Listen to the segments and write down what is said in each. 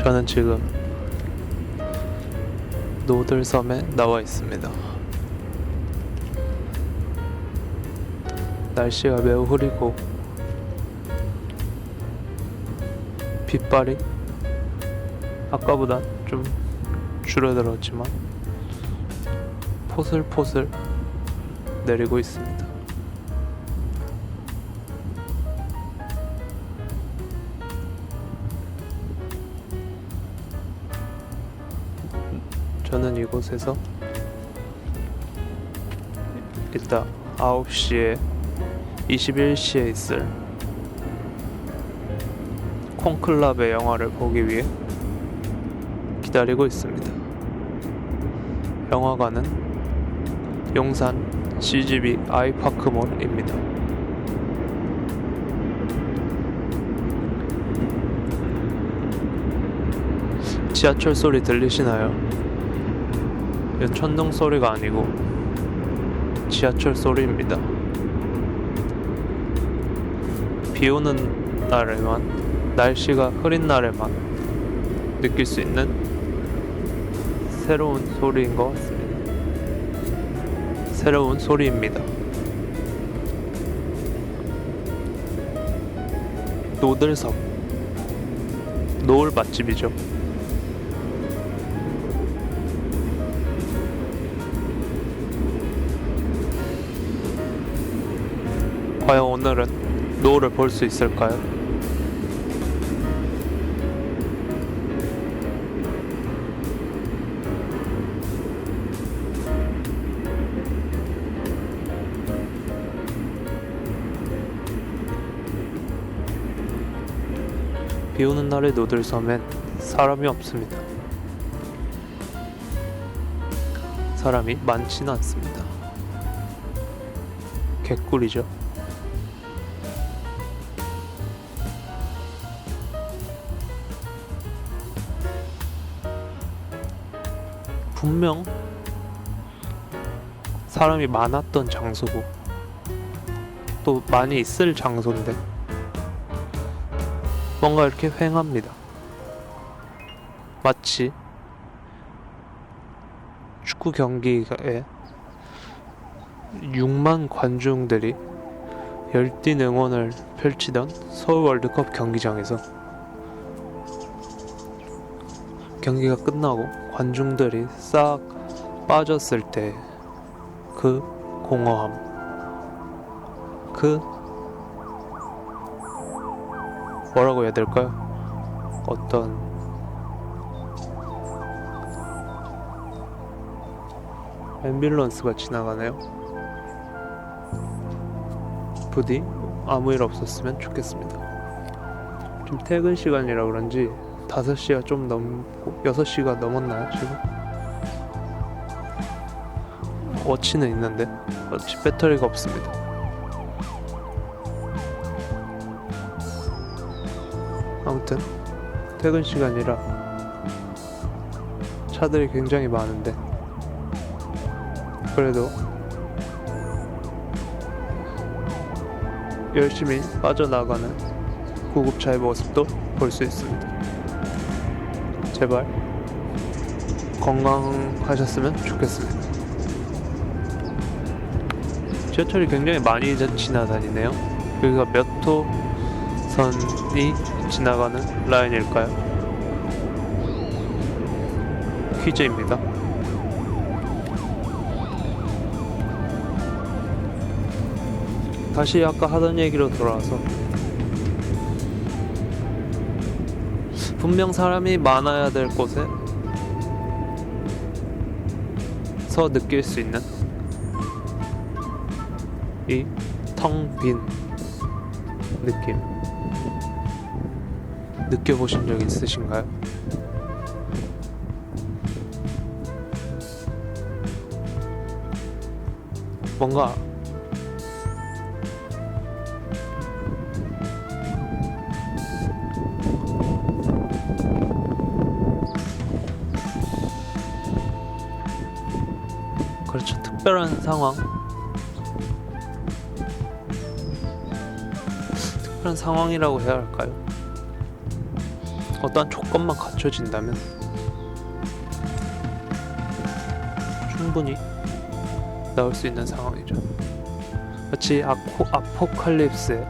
저는 지금 노들섬에 나와 있습니다. 날씨가 매우 흐리고 빗발이 아까보다 좀 줄어들었지만 포슬포슬 내리고 있습니다. 저는 이곳에서 이따 9시에 21시에 있을 콘클라베 영화를 보기 위해 기다리고 있습니다. 영화관은 용산 CGV 아이파크몰입니다. 지하철 소리 들리시나요? 이건 천둥 소리가 아니고 지하철 소리입니다. 비 오는 날에만, 날씨가 흐린 날에만 느낄 수 있는 새로운 소리인 것 같습니다. 새로운 소리입니다. 노들섬, 노을 맛집이죠. 과연 오늘은 노을을 볼 수 있을까요? 비 오는 날의 노들섬엔 사람이 없습니다. 사람이 많지는 않습니다. 개꿀이죠. 분명 사람이 많았던 장소고 또 많이 있을 장소인데 뭔가 이렇게 휑합니다. 마치 축구 경기에 6만 관중들이 열띤 응원을 펼치던 서울 월드컵 경기장에서 경기가 끝나고 관중들이 싹 빠졌을 때 그 공허함, 그 뭐라고 해야 될까요? 어떤 앰뷸런스가 지나가네요. 부디 아무 일 없었으면 좋겠습니다. 지금 퇴근 시간이라 그런지 5시가 좀 넘고 6시가 넘었나요 지금? 워치는 있는데 워치 배터리가 없습니다. 아무튼 퇴근 시간이라 차들이 굉장히 많은데 그래도 열심히 빠져나가는 구급차의 모습도 볼 수 있습니다. 제발 건강하셨으면 좋겠습니다. 지하철이 굉장히 많이 지나다니네요. 여기가 몇 호선이 지나가는 라인일까요? 퀴즈입니다. 다시 아까 하던 얘기로 돌아와서 분명 사람이 많아야 될 곳에서 느낄 수 있는 이 텅 빈 느낌 느껴보신 적 있으신가요? 뭔가 그렇죠. 특별한 상황, 특별한 상황이라고 해야 할까요? 어떠한 조건만 갖춰진다면 충분히 나올 수 있는 상황이죠. 마치 아포칼립스의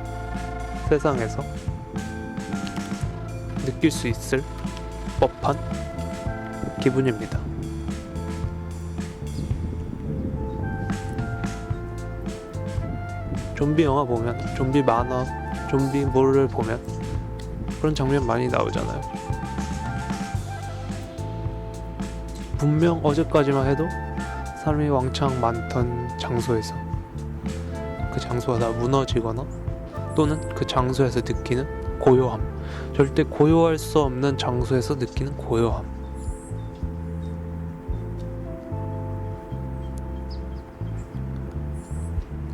세상에서 느낄 수 있을 법한 기분입니다. 좀비 영화 보면, 좀비 만화, 좀비물을 보면 그런 장면 많이 나오잖아요. 분명 어제까지만 해도 사람이 왕창 많던 장소에서 그 장소가 다 무너지거나 또는 그 장소에서 느끼는 고요함, 절대 고요할 수 없는 장소에서 느끼는 고요함,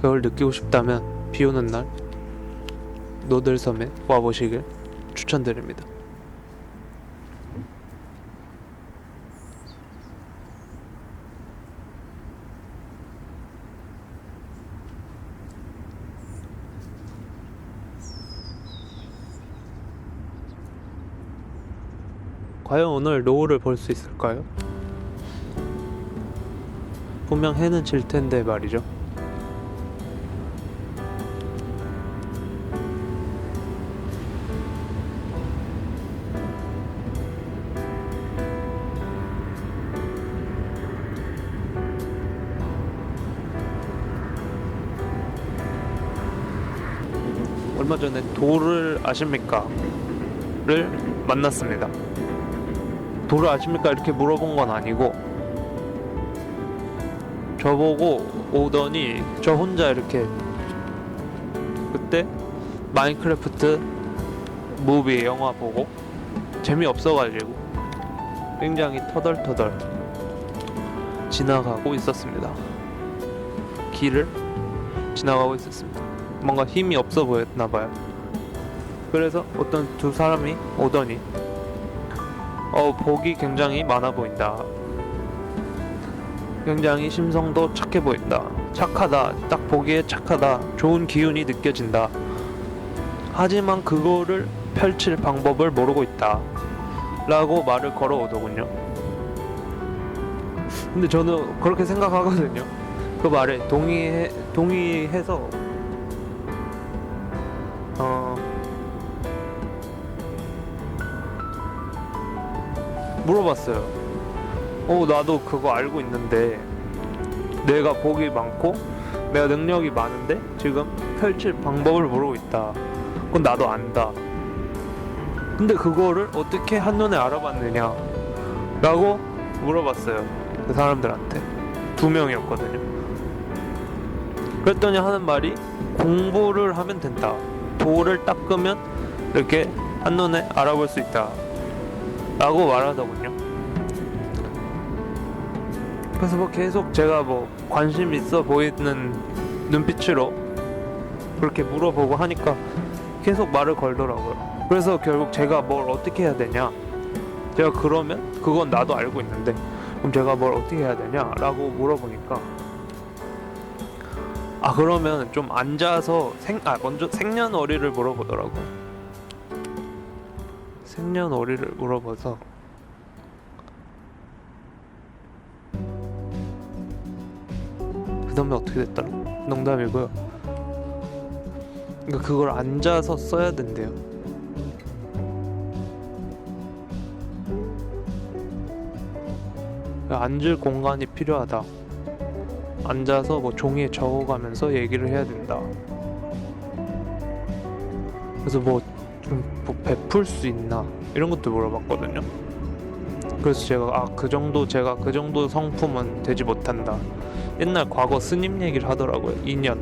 그걸 느끼고 싶다면 비 오는 날 노들섬에 와보시길 추천드립니다. 과연 오늘 노을을 볼 수 있을까요? 분명 해는 질 텐데 말이죠. 얼마 전에 도를 아십니까? 를 만났습니다. 도를 아십니까? 이렇게 물어본 건 아니고 저보고 오더니 저 혼자 이렇게 그때 마인크래프트 무비 영화 보고 재미없어가지고 굉장히 터덜터덜 지나가고 있었습니다. 길을 지나가고 있었습니다. 뭔가 힘이 없어 보였나봐요. 그래서 어떤 두 사람이 오더니 복이 굉장히 많아 보인다, 굉장히 심성도 착해 보인다, 착하다, 딱 보기에 착하다, 좋은 기운이 느껴진다, 하지만 그거를 펼칠 방법을 모르고 있다 라고 말을 걸어오더군요. 근데 저는 그렇게 생각하거든요. 그 말에 동의해서 물어봤어요. 나도 그거 알고 있는데, 내가 복이 많고 내가 능력이 많은데 지금 펼칠 방법을 모르고 있다. 그건 나도 안다. 근데 그거를 어떻게 한눈에 알아봤느냐 라고 물어봤어요. 그 사람들한테. 2명이었거든요. 그랬더니 하는 말이 공부를 하면 된다. 도를 닦으면 이렇게 한눈에 알아볼 수 있다 라고 말하더군요. 그래서 뭐 계속 제가 관심 있어 보이는 눈빛으로 그렇게 물어보고 하니까 계속 말을 걸더라고요. 그래서 결국 제가 뭘 어떻게 해야 되냐, 제가 그러면 그건 나도 알고 있는데 그럼 제가 뭘 어떻게 해야 되냐 라고 물어보니까 그러면 좀 앉아서 먼저 생년월일을 물어보더라고요. 생년월일을 물어봐서 그 다음에 어떻게 됐더라? 농담이고요. 그러니까 그걸 앉아서 써야 된대요. 앉을 공간이 필요하다. 앉아서 종이에 적어가면서 얘기를 해야 된다. 그래서 좀 베풀 수 있나 이런 것도 물어봤거든요. 그래서 제가 제가 그 정도 성품은 되지 못한다. 옛날 과거 스님 얘기를 하더라고요. 2년.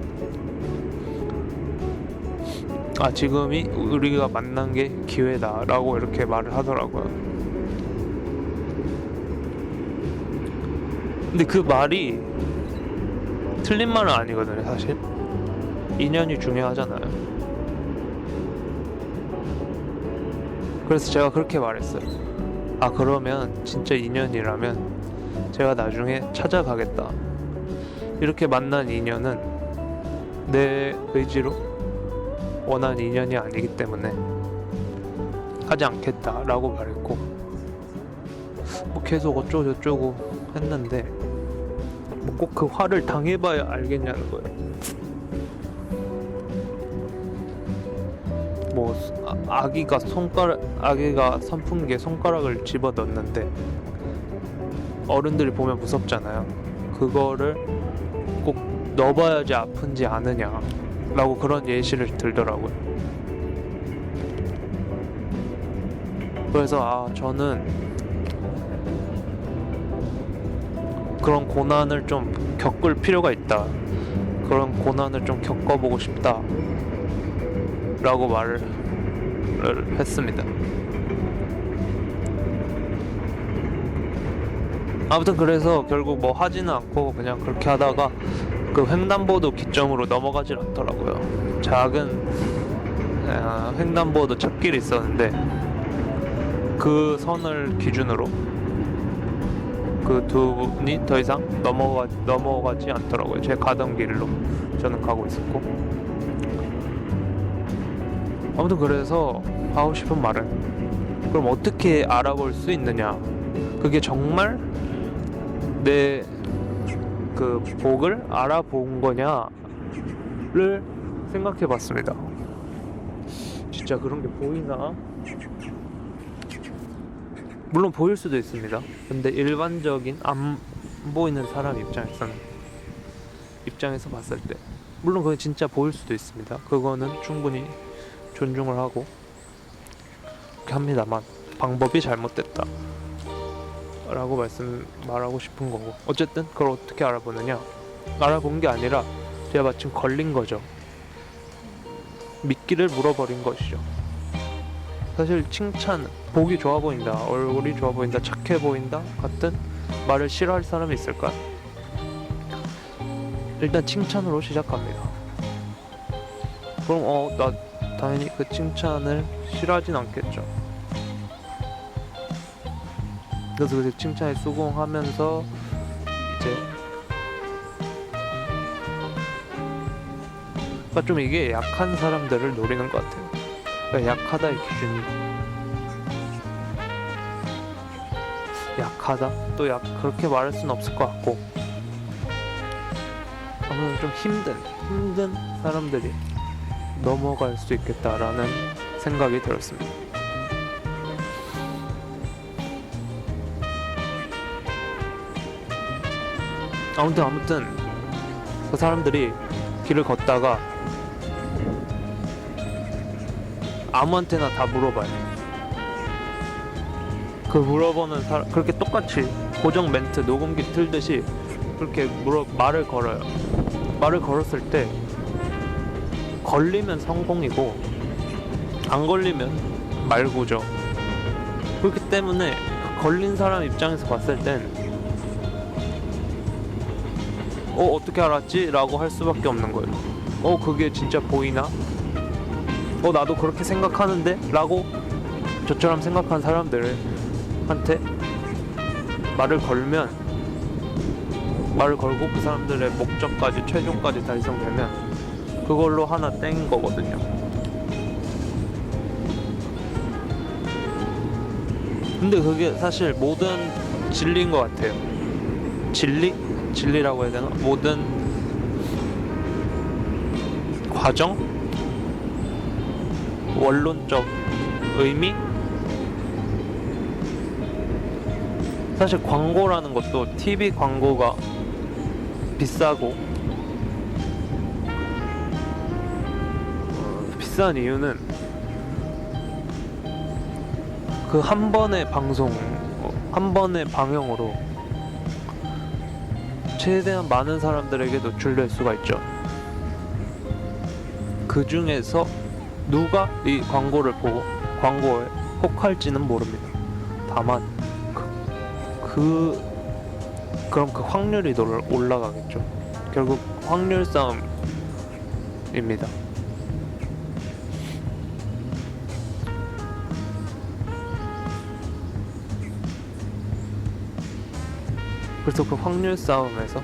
지금이 우리가 만난 게 기회다 라고 이렇게 말을 하더라고요. 근데 그 말이 틀린 말은 아니거든요. 사실 2년이 중요하잖아요. 그래서 제가 그렇게 말했어요. 그러면 진짜 2년이라면 제가 나중에 찾아가겠다. 이렇게 만난 인연은 내 의지로 원한 인연이 아니기 때문에 하지 않겠다라고 말했고, 뭐 계속 어쩌고 저쩌고 했는데 뭐 꼭 그 화를 당해봐야 알겠냐는 거예요. 뭐 아기가 선풍기에 손가락을 집어 넣는데 어른들이 보면 무섭잖아요. 그거를 꼭 넣어봐야지 아픈지 아느냐라고 그런 예시를 들더라고요. 그래서 저는 그런 고난을 좀 겪을 필요가 있다, 그런 고난을 좀 겪어보고 싶다 라고 말을 했습니다. 아무튼 그래서 결국 뭐 하지는 않고 그냥 그렇게 하다가 그 횡단보도 기점으로 넘어가질 않더라고요. 작은 횡단보도 찻길이 있었는데 그 선을 기준으로 그 두 분이 더 이상 넘어가지 않더라고요. 제 가던 길로 저는 가고 있었고. 아무튼 그래서 하고 싶은 말은, 그럼 어떻게 알아볼 수 있느냐, 그게 정말 내 그 복을 알아본 거냐를 생각해 봤습니다. 진짜 그런 게 보이나? 물론 보일 수도 있습니다. 근데 일반적인 안 보이는 사람 입장에서 봤을 때 물론 그게 진짜 보일 수도 있습니다. 그거는 충분히 존중을 하고 그렇게 합니다만, 방법이 잘못됐다 라고 말하고 싶은 거고, 어쨌든 그걸 어떻게 알아보느냐, 알아본 게 아니라 제가 마침 걸린 거죠. 미끼를 물어버린 것이죠. 사실 칭찬, 보기 좋아 보인다, 얼굴이 좋아 보인다, 착해 보인다 같은 말을 싫어할 사람이 있을까? 일단 칭찬으로 시작합니다. 그럼 나 당연히 그 칭찬을 싫어하진 않겠죠. 그래서 그 칭찬에 수긍하면서 이제 그러니까 좀 이게 약한 사람들을 노리는 것 같아요. 그러니까 약하다의 기준이 약하다? 또 그렇게 말할 수는 없을 것 같고, 아무튼 좀 힘든 사람들이 넘어갈 수 있겠다라는 생각이 들었습니다. 아무튼 그 사람들이 길을 걷다가 아무한테나 다 물어봐요. 그 물어보는 사람, 그렇게 똑같이 고정 멘트 녹음기 틀듯이 그렇게 말을 걸어요. 말을 걸었을 때 걸리면 성공이고 안 걸리면 말고죠. 그렇기 때문에 걸린 사람 입장에서 봤을 땐 어떻게 알았지? 라고 할 수밖에 없는 거예요. 그게 진짜 보이나? 나도 그렇게 생각하는데? 라고 저처럼 생각한 사람들한테 말을 걸고 그 사람들의 목적까지, 최종까지 달성되면 그걸로 하나 땡인 거거든요. 근데 그게 사실 모든 진리인 것 같아요. 진리라고 해야 되나? 모든 과정? 원론적 의미? 사실 광고라는 것도 TV 광고가 비싸고 비싼 이유는 그 한 번의 방영으로 최대한 많은 사람들에게 노출될 수가 있죠. 그 중에서 누가 이 광고를 보고 광고에 혹할지는 모릅니다. 다만 그럼 그 확률이 올라가겠죠. 결국 확률 싸움입니다. 그래서 그 확률 싸움에서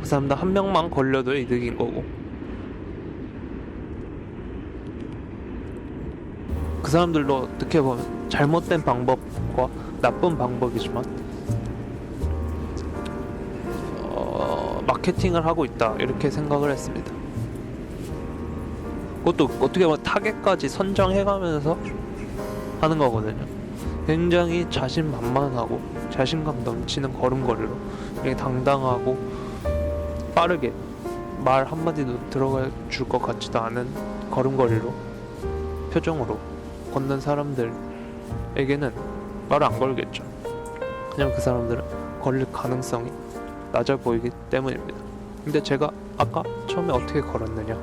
그 사람들 한 명만 걸려도 이득인 거고, 사람들도 어떻게 보면 잘못된 방법과 나쁜 방법이지만 마케팅을 하고 있다 이렇게 생각을 했습니다. 그것도 어떻게 보면 타겟까지 선정해가면서 하는 거거든요. 굉장히 자신만만하고 자신감 넘치는 걸음걸이로 되게 당당하고 빠르게 말 한마디도 들어가 줄 것 같지도 않은 걸음걸이로 표정으로 걷는 사람들에게는 말을 안 걸겠죠. 그냥 그 사람들은 걸릴 가능성이 낮아 보이기 때문입니다. 근데 제가 아까 처음에 어떻게 걸었느냐,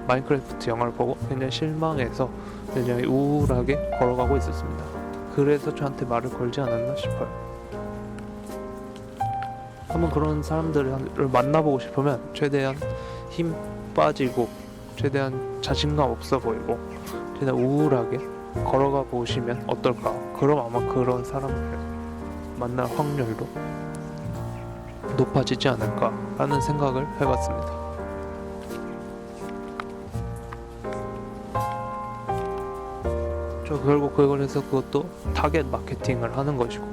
마인크래프트 영화를 보고 굉장히 실망해서 굉장히 우울하게 걸어가고 있었습니다. 그래서 저한테 말을 걸지 않았나 싶어요. 한번 그런 사람들을 만나보고 싶으면 최대한 힘 빠지고 최대한 자신감 없어 보이고 최대한 우울하게 걸어가 보시면 어떨까. 그럼 아마 그런 사람을 만날 확률도 높아지지 않을까 라는 생각을 해봤습니다. 저 결국 그걸 해서 그것도 타겟 마케팅을 하는 것이고,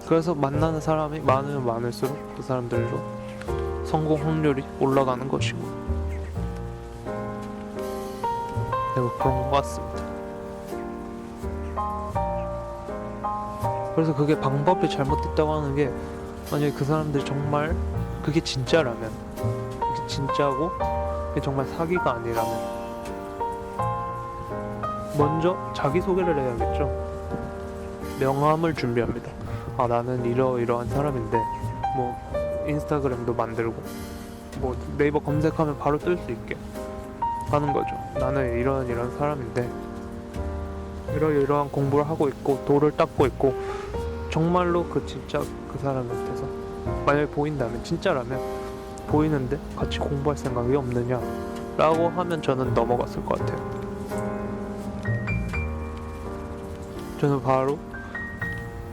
그래서 만나는 사람이 많으면 많을수록 그 사람들로 성공 확률이 올라가는 것이고, 네, 그런 것 같습니다. 그래서 그게 방법이 잘못됐다고 하는 게, 만약에 그 사람들이 정말 그게 진짜라면, 그게 진짜고 그게 정말 사기가 아니라면 먼저 자기소개를 해야겠죠. 명함을 준비합니다. 아, 나는 이러이러한 사람인데, 뭐 인스타그램도 만들고 뭐 네이버 검색하면 바로 뜰 수 있게 하는 거죠. 나는 이런 사람인데 이러이러한 공부를 하고 있고 돌을 닦고 있고, 정말로 그 진짜 그 사람한테서 만약에 보인다면, 진짜라면 보이는데 같이 공부할 생각이 없느냐 라고 하면 저는 넘어갔을 것 같아요. 저는 바로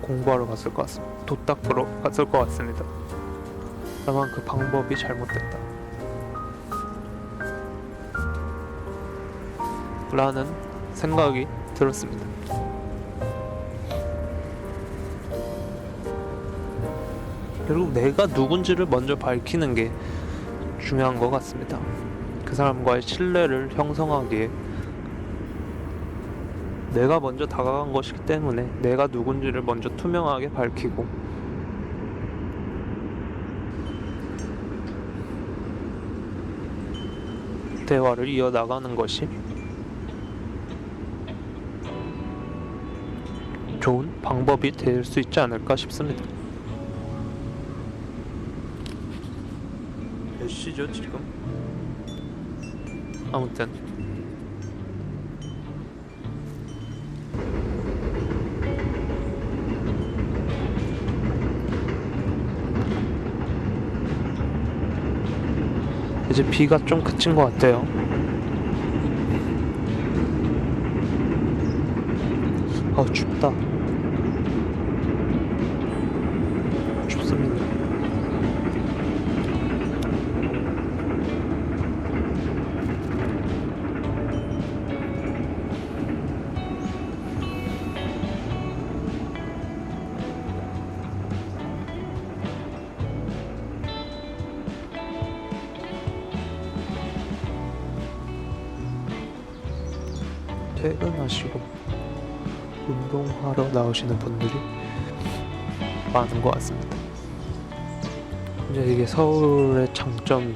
공부하러 갔을 것 같습니다. 도 닦으러 갔을 것 같습니다. 다만 그 방법이 잘못됐다 라는 생각이 들었습니다. 결국 내가 누군지를 먼저 밝히는 게 중요한 것 같습니다. 그 사람과의 신뢰를 형성하기에 내가 먼저 다가간 것이기 때문에 내가 누군지를 먼저 투명하게 밝히고, 대화를 이어나가는 것이 좋은 방법이 될 수 있지 않을까 싶습니다. 몇 시죠 지금? 아무튼 이제 비가 좀 그친 것 같아요. 춥다. 춥습니다. 퇴근하시고 운동하러 나오시는 분들이 많은 것 같습니다. 이제 이게 서울의 장점이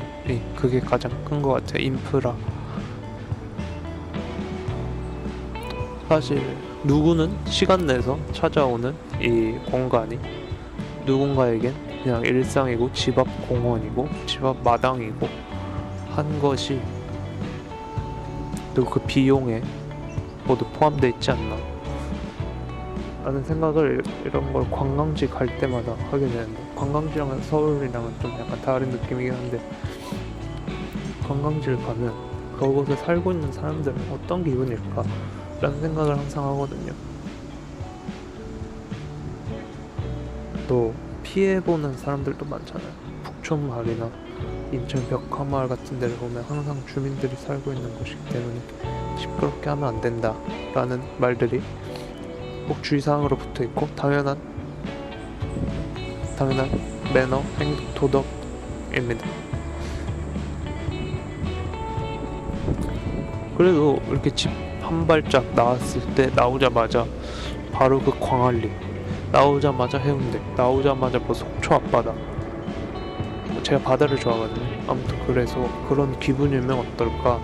그게 가장 큰 것 같아요. 인프라. 사실 누구는 시간 내서 찾아오는 이 공간이 누군가에겐 그냥 일상이고 집 앞 공원이고 집 앞 마당이고 한 것이 또 그 비용에 모두 포함되어 있지 않나 라는 생각을 이런 걸 관광지 갈 때마다 하게 되는데, 관광지랑은 서울이랑은 좀 약간 다른 느낌이긴 한데, 관광지를 가면 그곳에 살고 있는 사람들은 어떤 기분일까 라는 생각을 항상 하거든요. 또 피해보는 사람들도 많잖아요. 북촌 마을이나 인천 벽화마을 같은 데를 보면 항상 주민들이 살고 있는 곳이기 때문에 시끄럽게 하면 안 된다 라는 말들이 꼭 주의사항으로 붙어 있고 당연한 매너, 행동, 도덕입니다. 그래도 이렇게 집 한 발짝 나왔을 때 나오자마자 바로 그 광안리, 나오자마자 해운대, 나오자마자 뭐 속초 앞바다. 제가 바다를 좋아하거든요. 아무튼 그래서 그런 기분이면 어떨까.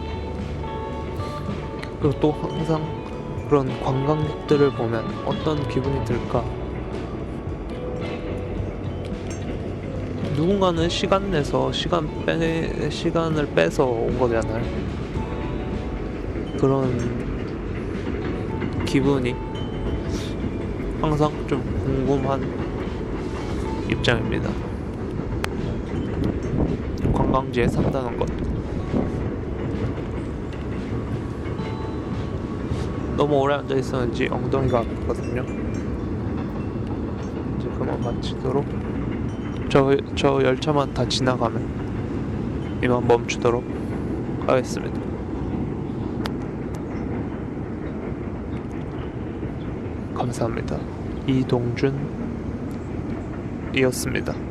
그리고 또 항상 그런 관광객들을 보면 어떤 기분이 들까. 누군가는 시간 내서 시간을 빼서 온 거잖아요. 그런 기분이 항상 좀 궁금한 입장입니다. 관광지에 산다는 것. 너무 오래 앉아 있었는지 엉덩이가 아프거든요. 이제 그만 마치도록 저 열차만 다 지나가면 이만 멈추도록 하겠습니다. 감사합니다. 이동준이었습니다.